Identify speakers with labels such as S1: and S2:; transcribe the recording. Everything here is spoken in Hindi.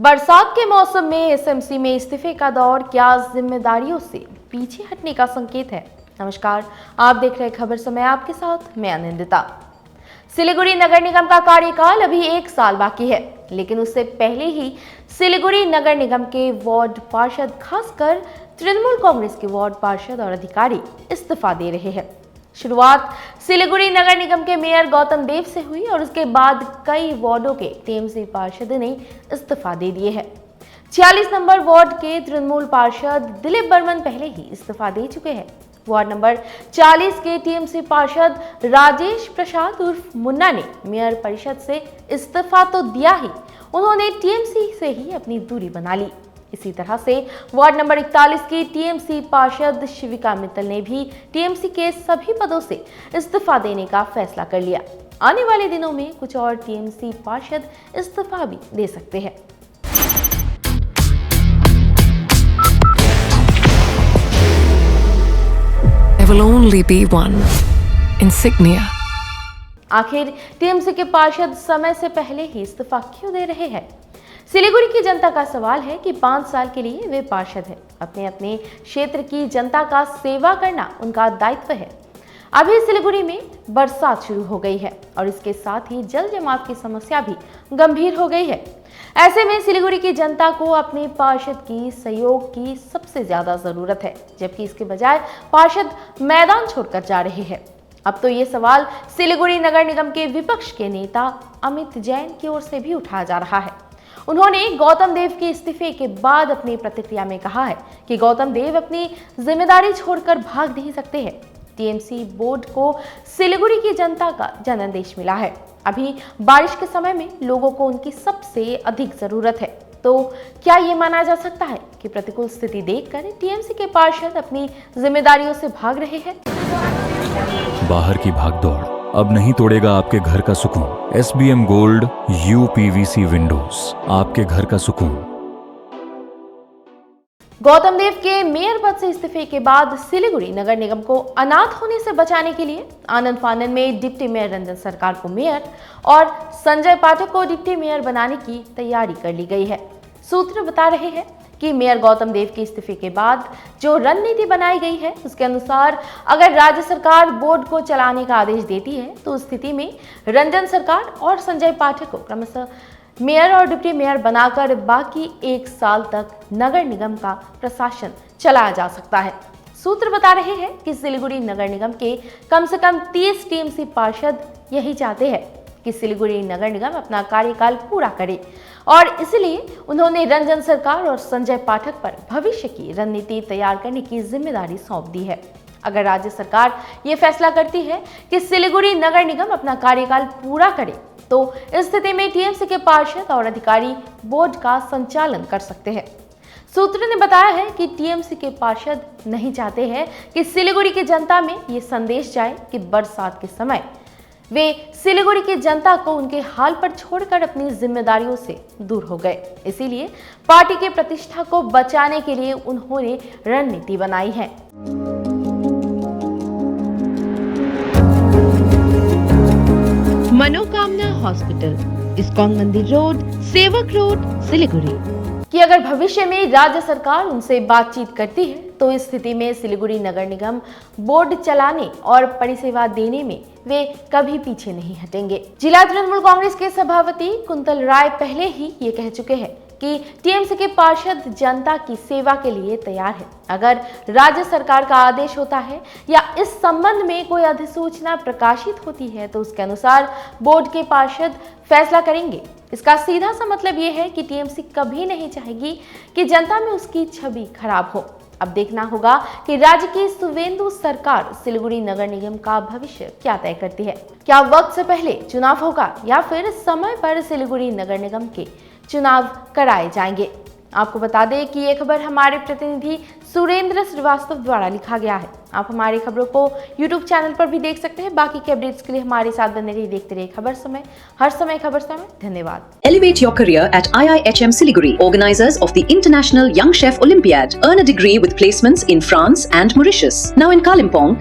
S1: बरसात के मौसम में एसएमसी में इस्तीफे का दौर क्या जिम्मेदारियों से पीछे हटने का संकेत है। नमस्कार, आप देख रहे खबर समय, आपके साथ मैं आनंदिता। सिलीगुड़ी नगर निगम का कार्यकाल अभी 1 साल बाकी है, लेकिन उससे पहले ही सिलीगुड़ी नगर निगम के वार्ड पार्षद, खासकर तृणमूल कांग्रेस के वार्ड पार्षद और अधिकारी इस्तीफा दे रहे हैं। शुरुआत सिलीगुड़ी नगर निगम के मेयर गौतम देव से हुई और उसके बाद कई वार्डों के टीएमसी पार्षद ने इस्तीफा दे दिए हैं। 46 नंबर वार्ड के तृणमूल पार्षद दिलीप बर्मन पहले ही इस्तीफा दे चुके हैं। वार्ड नंबर 40 के टीएमसी पार्षद राजेश प्रसाद उर्फ मुन्ना ने मेयर परिषद से इस्तीफा तो दिया ही, उन्होंने टीएमसी से ही अपनी दूरी बना ली। इसी तरह से वार्ड नंबर 41 की टीएमसी पार्षद शिविका मित्तल ने भी टीएमसी के सभी पदों से इस्तीफा देने का फैसला कर लिया। आने वाले दिनों में कुछ और टीएमसी पार्षद इस्तीफा भी दे सकते हैं।
S2: There will only be one insignia.
S1: आखिर टीएमसी के पार्षद समय से पहले ही इस्तीफा क्यों दे रहे हैं? सिलीगुड़ी की जनता का सवाल है कि 5 साल के लिए वे पार्षद हैं। अपने अपने क्षेत्र की जनता का सेवा करना उनका दायित्व है। अभी सिलीगुड़ी में बरसात शुरू हो गई है और इसके साथ ही जल जमाव की समस्या भी गंभीर हो गई है। ऐसे में सिलीगुड़ी की जनता को अपने पार्षद की सहयोग की सबसे ज्यादा जरूरत है, जबकि इसके बजाय पार्षद मैदान छोड़कर जा रहे हैं। अब तो ये सवाल सिलीगुड़ी नगर निगम के विपक्ष के नेता अमित जैन की ओर से भी उठाया जा रहा है। उन्होंने गौतम देव के इस्तीफे के बाद अपनी प्रतिक्रिया में कहा है कि गौतम देव अपनी जिम्मेदारी छोड़कर भाग नहीं सकते हैं। टीएमसी बोर्ड को सिलीगुड़ी की जनता का जनादेश मिला है। अभी बारिश के समय में लोगों को उनकी सबसे अधिक जरूरत है। तो क्या ये माना जा सकता है कि प्रतिकूल स्थिति देखकर टीएमसी के पार्षद अपनी जिम्मेदारियों से भाग रहे हैं?
S3: बाहर की भागदौड़ अब नहीं तोड़ेगा आपके घर का सुकून। SBM गोल्ड UPVC विंडोज, आपके घर का सुकून।
S1: गौतम देव के मेयर पद से इस्तीफे के बाद सिलीगुड़ी नगर निगम को अनाथ होने से बचाने के लिए आनंद फानन में डिप्टी मेयर रंजन सरकार को मेयर और संजय पाठक को डिप्टी मेयर बनाने की तैयारी कर ली गई है। सूत्र बता रहे हैं कि मेयर गौतम देव के इस्तीफे के बाद जो रणनीति बनाई गई है, उसके अनुसार अगर राज्य सरकार बोर्ड को चलाने का आदेश देती है तो उस स्थिति में रंजन सरकार और संजय पाठक को क्रमशः मेयर और डिप्टी मेयर बनाकर बाकी 1 साल तक नगर निगम का प्रशासन चलाया जा सकता है। सूत्र बता रहे हैं कि सिलीगुड़ी नगर निगम के कम से कम 30 टीएमसी पार्षद यही चाहते हैं कि सिलीगुड़ी नगर निगम अपना कार्यकाल पूरा करे और इसलिए उन्होंने रंजन सरकार और संजय पाठक पर भविष्य की रणनीति तैयार करने की जिम्मेदारी सौंप दी है। अगर राज्य सरकार ये फैसला करती है कि सिलीगुड़ी नगर निगम अपना कार्यकाल पूरा करे तो इस स्थिति में टीएमसी के पार्षद और अधिकारी बोर्ड का संचालन कर सकते हैं। सूत्र ने बताया है कि टीएमसी के पार्षद नहीं चाहते हैं कि सिलीगुड़ी की जनता में ये संदेश जाए कि बरसात के समय वे सिलीगुड़ी की जनता को उनके हाल पर छोड़कर अपनी जिम्मेदारियों से दूर हो गए। इसीलिए पार्टी के प्रतिष्ठा को बचाने के लिए उन्होंने रणनीति बनाई है।
S4: मनोकामना हॉस्पिटल, इस्कॉन मंदिर रोड, सेवक रोड, सिलीगुड़ी।
S1: कि अगर भविष्य में राज्य सरकार उनसे बातचीत करती है तो इस स्थिति में सिलीगुड़ी नगर निगम बोर्ड चलाने और परिसेवा देने में वे कभी पीछे नहीं हटेंगे। जिला तृणमूल कांग्रेस के सभापति कुंतल राय पहले ही ये कह चुके हैं कि टीएमसी के पार्षद जनता की सेवा के लिए तैयार है। अगर राज्य सरकार का आदेश होता है या इस संबंध में कोई अधिसूचना प्रकाशित होती है तो उसके अनुसार बोर्ड के पार्षद फैसला करेंगे। इसका सीधा सा मतलब ये है कि टीएमसी कभी नहीं चाहेगी कि जनता में उसकी छवि खराब हो। अब देखना होगा कि राज्य की सुवेंदु सरकार सिलीगुड़ी नगर निगम का भविष्य क्या तय करती है। क्या वक्त से पहले चुनाव होगा या फिर समय पर सिलीगुड़ी नगर निगम के चुनाव कराए जाएंगे? आपको बता दें कि ये खबर हमारे प्रतिनिधि सुरेंद्र श्रीवास्तव द्वारा लिखा गया है। आप हमारी खबरों को YouTube चैनल पर भी देख सकते हैं। बाकी के अपडेट्स के लिए हमारे साथ बने रहिए, देखते रहिए खबर समय, हर समय खबर समय। धन्यवाद।
S5: Elevate your career at IIHM Siliguri, organizers of the International Young Chef Olympiad. Earn a degree with placements in France and Mauritius. Now in Kalimpong,